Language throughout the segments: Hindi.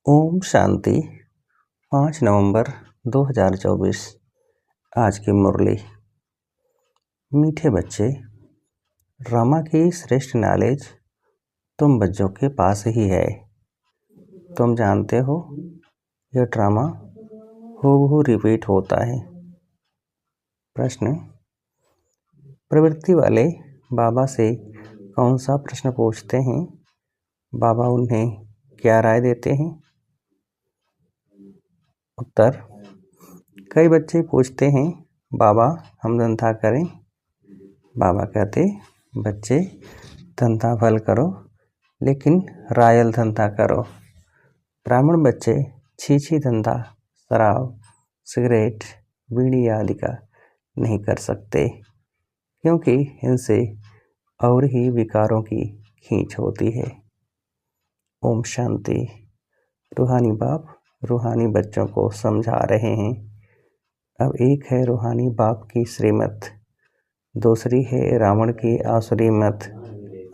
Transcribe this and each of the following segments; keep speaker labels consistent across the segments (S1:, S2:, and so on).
S1: ओम शांति। 5 नवंबर 2024। आज की मुरली। मीठे बच्चे, ड्रामा की श्रेष्ठ नॉलेज तुम बच्चों के पास ही है। तुम जानते हो यह ड्रामा हूबहू रिपीट होता है। प्रश्न: प्रवृत्ति वाले बाबा से कौन सा प्रश्न पूछते हैं? बाबा उन्हें क्या राय देते हैं? उत्तर: कई बच्चे पूछते हैं, बाबा हम धंधा करें? बाबा कहते, बच्चे धंधा भल करो, लेकिन रायल धंधा करो। ब्राह्मण बच्चे छी धंधा शराब, सिगरेट, बीड़ी आदि का नहीं कर सकते, क्योंकि इनसे और ही विकारों की खींच होती है। ओम शांति। रूहानी बाप रूहानी बच्चों को समझा रहे हैं। अब एक है रूहानी बाप की श्रीमत, दूसरी है रावण की आसुरी मत।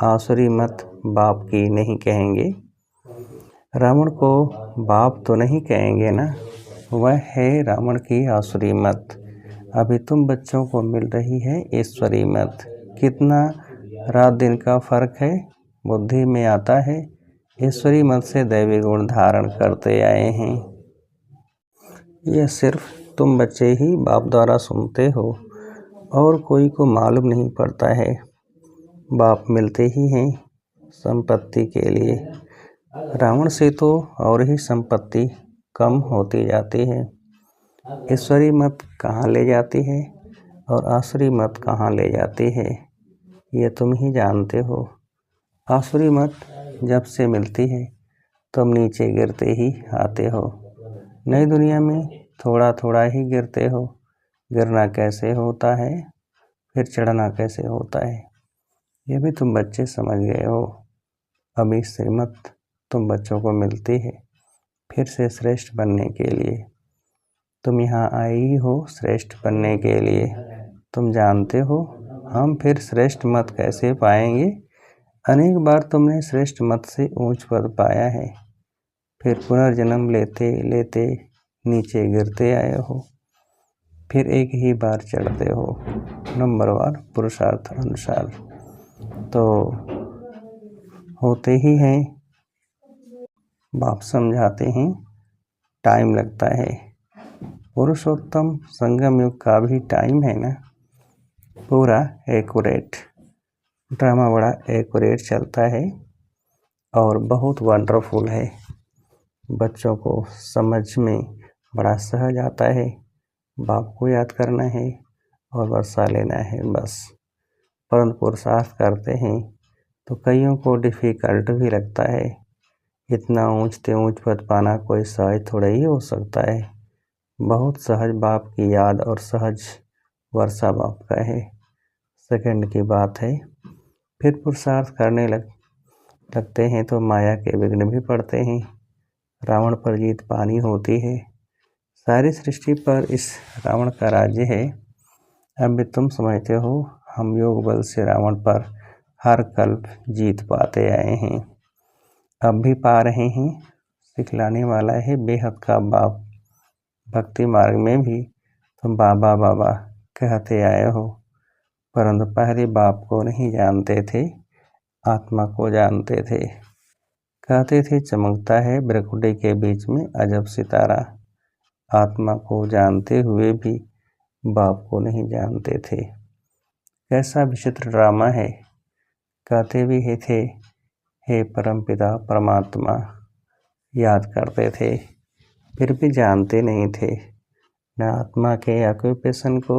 S1: आसुरी मत बाप की नहीं कहेंगे। रावण को बाप तो नहीं कहेंगे ना, वह है रावण की आसुरी मत। अभी तुम बच्चों को मिल रही है ईश्वरी मत। कितना रात दिन का फर्क है, बुद्धि में आता है। ईश्वरी मत से दैवी गुण धारण करते आए हैं। यह सिर्फ तुम बच्चे ही बाप द्वारा सुनते हो, और कोई को मालूम नहीं पड़ता है। बाप मिलते ही हैं संपत्ति के लिए। रावण से तो और ही संपत्ति कम होती जाती है। ईश्वरी मत कहाँ ले जाती है और आसुरी मत कहाँ ले जाती है, ये तुम ही जानते हो। आसुरी मत जब से मिलती है तुम नीचे गिरते ही आते हो। नई दुनिया में थोड़ा थोड़ा ही गिरते हो। गिरना कैसे होता है, फिर चढ़ना कैसे होता है, ये भी तुम बच्चे समझ गए हो। अभी श्रीमत तुम बच्चों को मिलती है फिर से श्रेष्ठ बनने के लिए। तुम यहाँ आई हो श्रेष्ठ बनने के लिए। तुम जानते हो हम फिर श्रेष्ठ मत कैसे पाएंगे। अनेक बार तुमने श्रेष्ठ मत से ऊंच पद पाया है, फिर पुनर्जन्म लेते लेते नीचे गिरते आए हो, फिर एक ही बार चढ़ते हो, नंबरवार पुरुषार्थ अनुसार तो होते ही हैं। बाप समझाते हैं टाइम लगता है। पुरुषोत्तम संगम युग का भी टाइम है ना, पूरा एक्यूरेट। ड्रामा बड़ा एक्यूरेट चलता है और बहुत वंडरफुल है। बच्चों को समझ में बड़ा सहज आता है। बाप को याद करना है और वर्षा लेना है बस। परंतु पुरुषार्थ करते हैं तो कईयों को डिफ़िकल्ट भी लगता है। इतना ऊंच पद पाना कोई सहज थोड़ा ही हो सकता है। बहुत सहज बाप की याद और सहज वर्षा बाप का है। सेकंड की बात है। फिर पुरुषार्थ करने लगते हैं तो माया के विघ्न भी पड़ते हैं। रावण पर जीत पानी होती है। सारी सृष्टि पर इस रावण का राज्य है। अब भी तुम समझते हो हम योग बल से रावण पर हर कल्प जीत पाते आए हैं, अब भी पा रहे हैं। सिखलाने वाला है बेहद का बाप। भक्ति मार्ग में भी तुम बाबा बाबा कहते आए हो, परंतु पहले बाप को नहीं जानते थे, आत्मा को जानते थे। कहते थे चमकता है ब्रह्मकुंडी के बीच में अजब सितारा। आत्मा को जानते हुए भी बाप को नहीं जानते थे। कैसा विचित्र ड्रामा है। कहते भी थे हे परमपिता परमात्मा, याद करते थे, फिर भी जानते नहीं थे न आत्मा के ऑक्यूपेशन को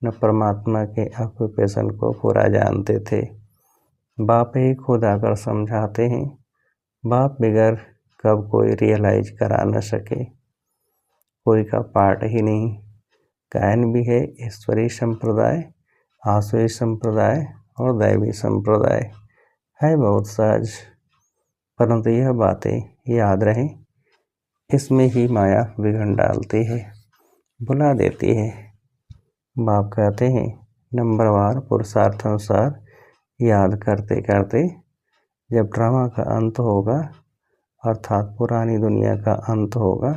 S1: न परमात्मा के ऑक्यूपेशन को पूरा जानते थे। बाप ही खुद आकर समझाते हैं। बाप बगैर कब कोई रियलाइज करा न सके, कोई का पार्ट ही नहीं। गायन भी है ईश्वरी संप्रदाय, आसुरी संप्रदाय और दैवी संप्रदाय है, बहुत सहज। परंतु यह बातें याद रहें, इसमें ही माया विघ्न डालती है, बुला देती है। बाप कहते हैं नंबरवार पुरुषार्थ अनुसार याद करते करते जब ड्रामा का अंत होगा अर्थात पुरानी दुनिया का अंत होगा,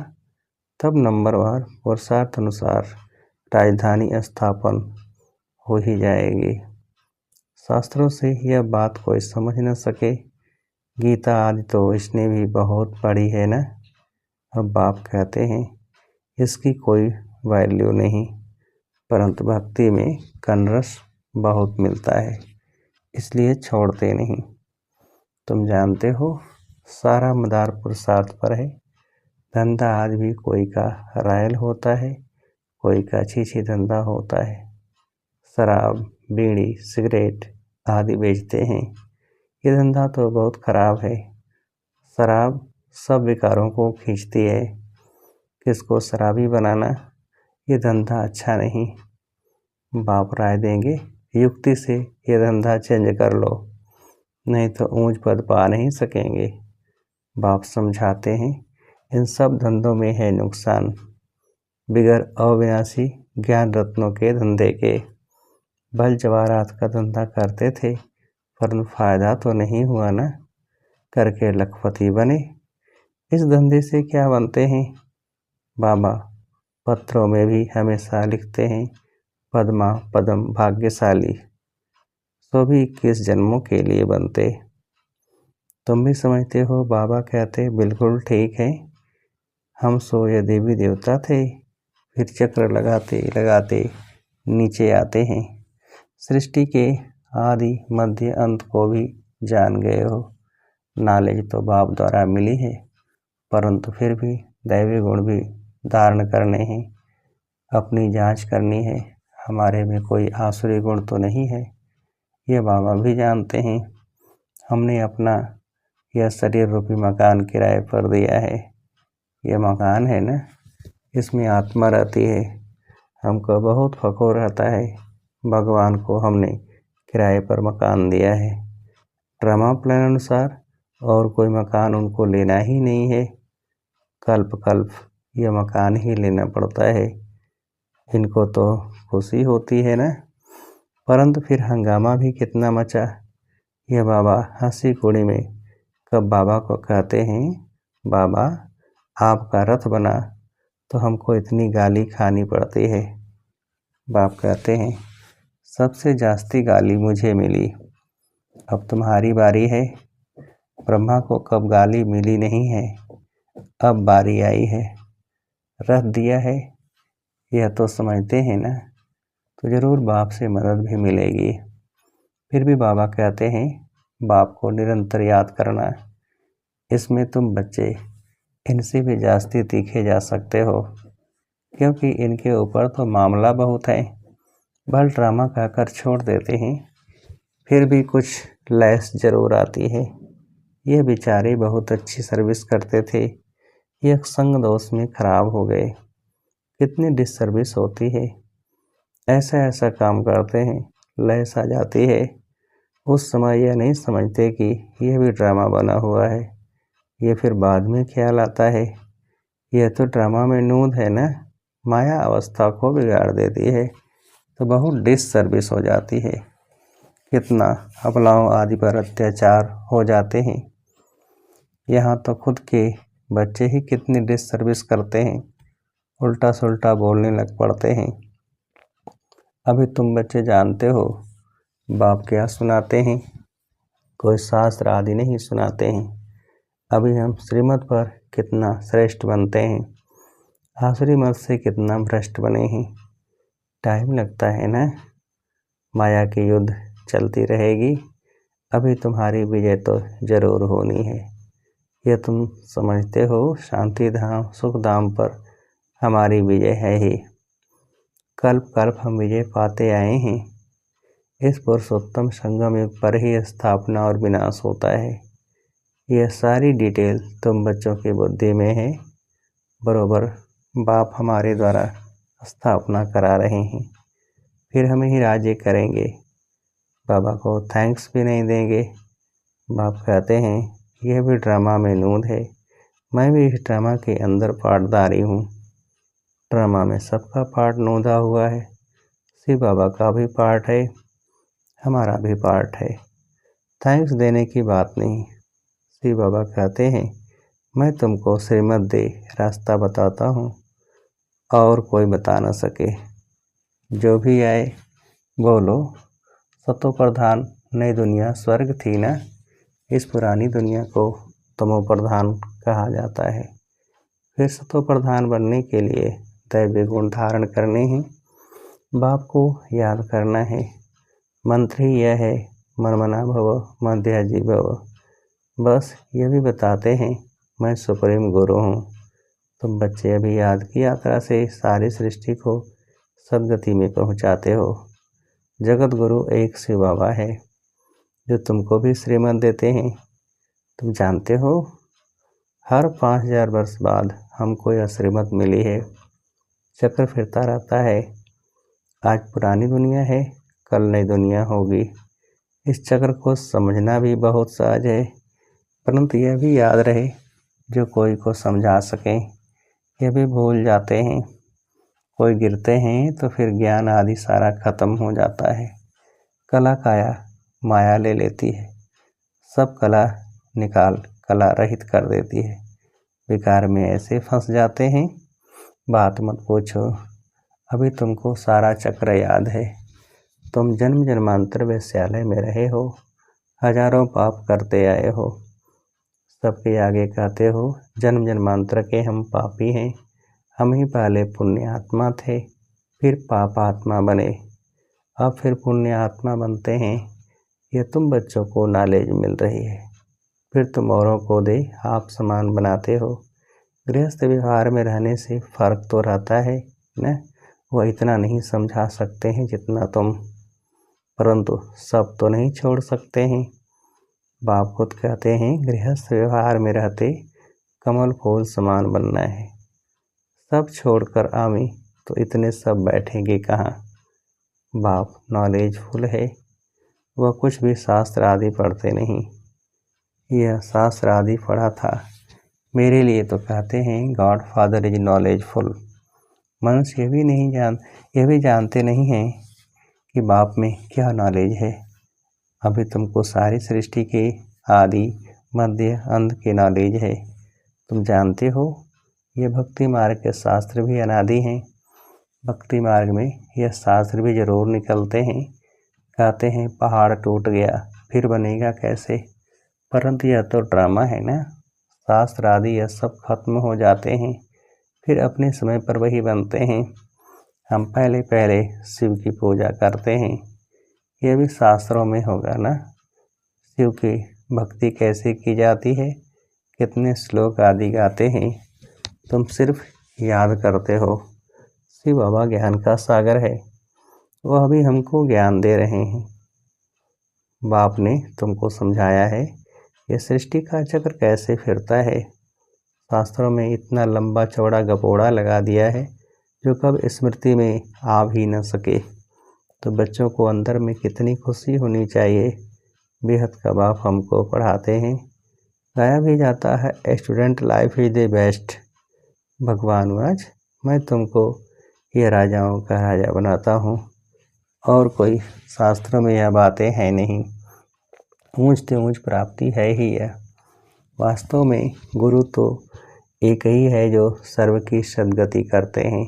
S1: तब नंबरवार पुरुषार्थ अनुसार राजधानी स्थापन हो ही जाएगी। शास्त्रों से यह बात कोई समझ न सके, गीता आदि तो इसने भी बहुत पढ़ी है ना। अब बाप कहते हैं इसकी कोई वैल्यू नहीं, परंतु भक्ति में कनरस बहुत मिलता है, इसलिए छोड़ते नहीं। तुम जानते हो सारा मदार पुरुषार्थ पर है। धंधा आज भी कोई का रायल होता है, कोई का छीछी धंधा होता है। शराब, बीड़ी, सिगरेट आदि बेचते हैं। ये धंधा तो बहुत खराब है। शराब सब विकारों को खींचती है। किसको शराबी बनाना ये धंधा अच्छा नहीं। बाप राय देंगे युक्ति से ये धंधा चेंज कर लो, नहीं तो ऊंच पद पा नहीं सकेंगे। बाप समझाते हैं इन सब धंधों में है नुकसान, बिगर अविनाशी ज्ञान रत्नों के धंधे के। बल जवाहरात का धंधा करते थे, पर फायदा तो नहीं हुआ ना, करके लखपति बने। इस धंधे से क्या बनते हैं? बाबा पत्रों में भी हमेशा लिखते हैं पद्मा पदम भाग्यशाली, सो भी 21 जन्मों के लिए बनते। तुम भी समझते हो बाबा कहते बिल्कुल ठीक है। हम सो ये देवी देवता थे, फिर चक्र लगाते लगाते नीचे आते हैं। सृष्टि के आदि मध्य अंत को भी जान गए हो। नॉलेज तो बाप द्वारा मिली है, परंतु फिर भी दैवी गुण भी धारण करने हैं, अपनी जांच करनी है। हमारे में कोई आसुरी गुण तो नहीं है, ये बाबा भी जानते हैं। हमने अपना यह शरीर रूपी मकान किराए पर दिया है। यह मकान है ना, इसमें आत्मा रहती है। हमको बहुत फखर रहता है, भगवान को हमने किराए पर मकान दिया है। ड्रामा प्लान अनुसार और कोई मकान उनको लेना ही नहीं है। कल्प कल्प यह मकान ही लेना पड़ता है। इनको तो खुशी होती है ना, परंतु फिर हंगामा भी कितना मचा। यह बाबा हंसी कुड़ी में कब बाबा को कहते हैं बाबा आपका रथ बना तो हमको इतनी गाली खानी पड़ती है। बाप कहते हैं सबसे जास्ती गाली मुझे मिली, अब तुम्हारी बारी है। ब्रह्मा को कब गाली मिली नहीं है, अब बारी आई है। रथ दिया है यह तो समझते हैं ना, तो ज़रूर बाप से मदद भी मिलेगी। फिर भी बाबा कहते हैं बाप को निरंतर याद करना। इसमें तुम बच्चे इनसे भी जास्ती तीखे जा सकते हो, क्योंकि इनके ऊपर तो मामला बहुत है। भल ड्रामा कहकर छोड़ देते हैं, फिर भी कुछ लैस जरूर आती है। यह बेचारे बहुत अच्छी सर्विस करते थे, यह संग दोष में खराब हो गए। कितनी डिसर्विस होती है। ऐसा ऐसा काम करते हैं, लैस आ जाती है। उस समय यह नहीं समझते कि यह भी ड्रामा बना हुआ है। ये फिर बाद में ख्याल आता है यह तो ड्रामा में नूंद है ना, माया अवस्था को बिगाड़ देती है, तो बहुत डिसर्विस हो जाती है। कितना अबलाओं आदि पर अत्याचार हो जाते हैं। यहाँ तो खुद के बच्चे ही कितनी डिसर्विस करते हैं, उल्टा सुल्टा बोलने लग पड़ते हैं। अभी तुम बच्चे जानते हो बाप क्या सुनाते हैं, कोई शास्त्र आदि नहीं सुनाते हैं। अभी हम श्रीमत पर कितना श्रेष्ठ बनते हैं, आसुरी मत से कितना भ्रष्ट बने हैं। टाइम लगता है ना, माया की युद्ध चलती रहेगी। अभी तुम्हारी विजय तो जरूर होनी है, यह तुम समझते हो। शांति धाम सुख धाम पर हमारी विजय है ही। कल्प कल्प हम विजय पाते आए हैं। इस पुरुषोत्तम संगम युग पर ही स्थापना और विनाश होता है। यह सारी डिटेल तुम बच्चों की बुद्धि में है। बरोबर बाप हमारे द्वारा स्थापना करा रहे हैं, फिर हम ही राज्य करेंगे। बाबा को थैंक्स भी नहीं देंगे। बाप कहते हैं यह भी ड्रामा में नूंद है, मैं भी इस ड्रामा के अंदर पार्टदारी हूँ। ड्रामा में सबका पार्ट नूंदा हुआ है, शिव बाबा का भी पार्ट है, हमारा भी पार्ट है। थैंक्स देने की बात नहीं। शिव बाबा कहते हैं मैं तुमको श्रीमद् दे रास्ता बताता हूँ और कोई बता न सके। जो भी आए बोलो सतो प्रधान नई दुनिया स्वर्ग थी ना। इस पुरानी दुनिया को तमो प्रधान कहा जाता है। फिर सतो प्रधान बनने के लिए दैवीय गुण धारण करने हैं। बाप को याद करना है। मंत्र ही यह है, मनमना भव मध्याजी भव। बस ये भी बताते हैं मैं सुप्रीम गुरु हूँ। तुम बच्चे अभी याद की यात्रा से सारी सृष्टि को सदगति में पहुँचाते हो। जगत गुरु एक शिव बाबा है जो तुमको भी श्रीमत देते हैं। तुम जानते हो हर 5000 वर्ष बाद हमको यह श्रीमत मिली है। चक्र फिरता रहता है। आज पुरानी दुनिया है, कल नई दुनिया होगी। इस चक्र को समझना भी बहुत सहज है, परंतु यह भी याद रहे जो कोई को समझा सकें। यह भी भूल जाते हैं। कोई गिरते हैं तो फिर ज्ञान आदि सारा खत्म हो जाता है। कला काया माया ले लेती है, सब कला निकाल कला रहित कर देती है। विकार में ऐसे फंस जाते हैं, बात मत पूछो। अभी तुमको सारा चक्र याद है। तुम जन्म जन्मांतर वेश्यालय में रहे हो, हजारों पाप करते आए हो। सबके आगे कहते हो जन्म जन्मांतर के हम पापी हैं। हम ही पहले पुण्य आत्मा थे, फिर पाप आत्मा बने, अब फिर पुण्य आत्मा बनते हैं। यह तुम बच्चों को नॉलेज मिल रही है, फिर तुम औरों को दे आप समान बनाते हो। गृहस्थ व्यवहार में रहने से फर्क तो रहता है न। वह इतना नहीं समझा सकते हैं जितना तुम, परंतु सब तो नहीं छोड़ सकते हैं। बाप खुद कहते हैं गृहस्थ व्यवहार में रहते कमल फूल समान बनना है। सब छोड़कर आवी तो इतने सब बैठेंगे कहाँ। बाप नॉलेजफुल है, वह कुछ भी शास्त्र आदि पढ़ते नहीं। यह शास्त्र आदि पढ़ा था मेरे लिए तो कहते हैं गॉड फादर इज नॉलेजफुल। मनुष्य यह भी जानते नहीं हैं कि बाप में क्या नॉलेज है। अभी तुमको सारी सृष्टि के आदि मध्य अंत के नॉलेज है। तुम जानते हो ये भक्ति मार्ग के शास्त्र भी अनादि हैं। भक्ति मार्ग में यह शास्त्र भी जरूर निकलते हैं। कहते हैं पहाड़ टूट गया फिर बनेगा कैसे, परंतु यह तो ड्रामा है ना। शास्त्र आदि यह सब खत्म हो जाते हैं, फिर अपने समय पर वही बनते हैं। हम पहले पहले शिव की पूजा करते हैं, यह भी शास्त्रों में होगा ना। शिव की भक्ति कैसे की जाती है, कितने श्लोक आदि गाते हैं, तुम सिर्फ याद करते हो। शिव बाबा ज्ञान का सागर है, वह भी हमको ज्ञान दे रहे हैं। बाप ने तुमको समझाया है ये सृष्टि का चक्र कैसे फिरता है। शास्त्रों में इतना लंबा चौड़ा गपोड़ा लगा दिया है जो कब स्मृति में आ भी न सके। तो बच्चों को अंदर में कितनी खुशी होनी चाहिए। बेहद का बाप हमको पढ़ाते हैं। गाया भी जाता है student life is the best. भगवान आज मैं तुमको ये राजाओं का राजा बनाता हूँ, और कोई शास्त्रों में यह बातें हैं नहीं। ऊंच से ऊंच प्राप्ति है ही यह। वास्तव में गुरु तो एक ही है जो सर्व की सद्गति करते हैं।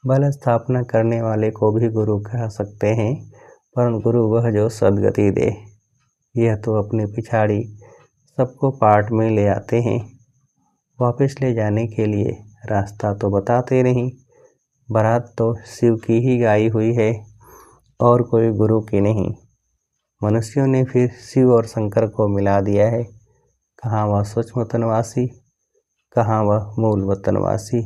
S1: बल स्थापना करने वाले को भी गुरु कह सकते हैं, परंतु गुरु वह जो सद्गति दे। यह तो अपने पिछाड़ी सबको पाठ में ले आते हैं, वापस ले जाने के लिए रास्ता तो बताते नहीं। बारात तो शिव की ही गाई हुई है और कोई गुरु की नहीं। मनुष्यों ने फिर शिव और शंकर को मिला दिया है। कहाँ वह सूक्ष्म वतनवासी, कहाँ वह मूल वतनवासी।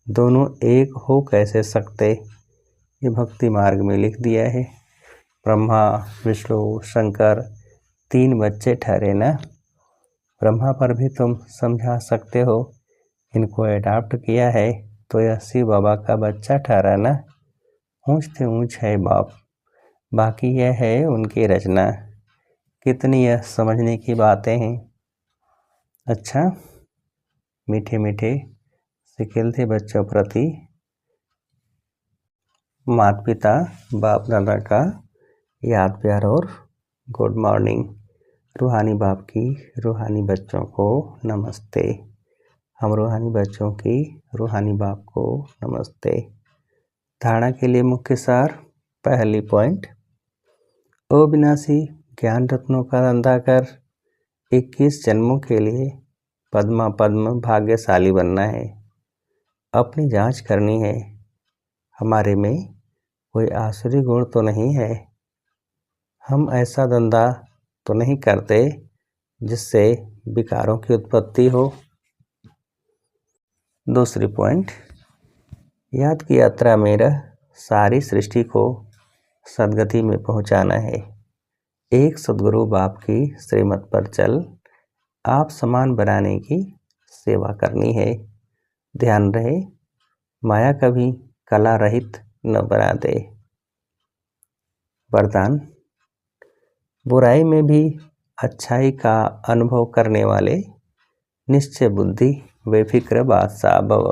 S1: दोनों एक हो कैसे सकते, ये भक्ति मार्ग में लिख दिया है। ब्रह्मा विष्णु शंकर 3 बच्चे ठहरे ना। ब्रह्मा पर भी तुम समझा सकते हो, इनको अडॉप्ट किया है तो यह शिव बाबा का बच्चा ठहरा ना। ऊंच से ऊंच है बाप, बाकी यह है उनकी रचना। कितनी यह समझने की बातें हैं। अच्छा, मीठे मीठे सिकिल थे बच्चों प्रति माता पिता बाप दादा का याद प्यार और गुड मॉर्निंग। रूहानी बाप की रूहानी बच्चों को नमस्ते। हम रूहानी बच्चों की रूहानी बाप को नमस्ते। धारणा के लिए मुख्य सार। पहली पॉइंट, अविनाशी ज्ञान रत्नों का धंधा कर 21 जन्मों के लिए पद्मा पद्म भाग्यशाली बनना है। अपनी जांच करनी है, हमारे में कोई आसुरी गुण तो नहीं है। हम ऐसा धंधा तो नहीं करते जिससे विकारों की उत्पत्ति हो। दूसरी पॉइंट, याद की यात्रा में रह सारी सृष्टि को सद्गति में पहुंचाना है। एक सद्गुरु बाप की श्रीमत पर चल आप समान बनाने की सेवा करनी है। ध्यान रहे, माया कभी कला रहित न बना दे। वरदान, बुराई में भी अच्छाई का अनुभव करने वाले निश्चय बुद्धि बेफिक्र बादशाह भव।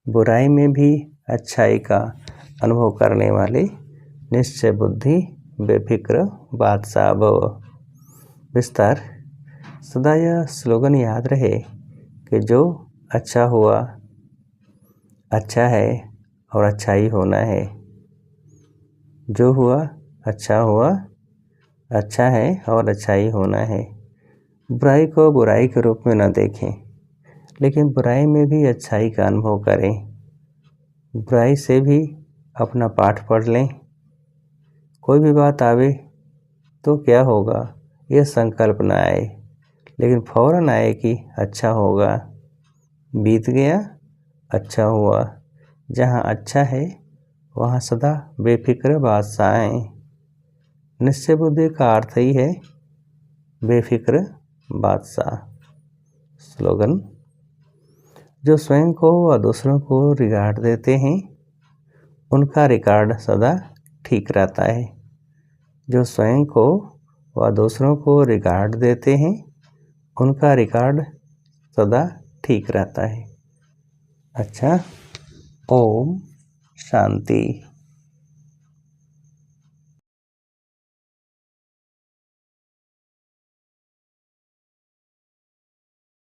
S1: बुराई में भी अच्छाई का अनुभव करने वाले निश्चय बुद्धि बेफिक्र बादशाह भव। विस्तार, सदा यह स्लोगन याद रहे कि जो अच्छा हुआ अच्छा है और अच्छा ही होना है। जो हुआ अच्छा है और अच्छा ही होना है। बुराई को बुराई के रूप में न देखें, लेकिन बुराई में भी अच्छाई का अनुभव करें। बुराई से भी अपना पाठ पढ़ लें। कोई भी बात आवे तो क्या होगा, यह संकल्प न आए, लेकिन फौरन आए कि अच्छा होगा। बीत गया, अच्छा हुआ। जहाँ अच्छा है वहाँ सदा बेफिक्र बादशाह हैं। निश्चय बुद्धि का अर्थ ही है बेफिक्र बादशाह। स्लोगन, जो स्वयं को व दूसरों को रिगार्ड देते हैं उनका रिकॉर्ड सदा ठीक रहता है। जो स्वयं को व दूसरों को रिगार्ड देते हैं उनका रिकॉर्ड सदा ठीक रहता है। अच्छा, ओम शांति।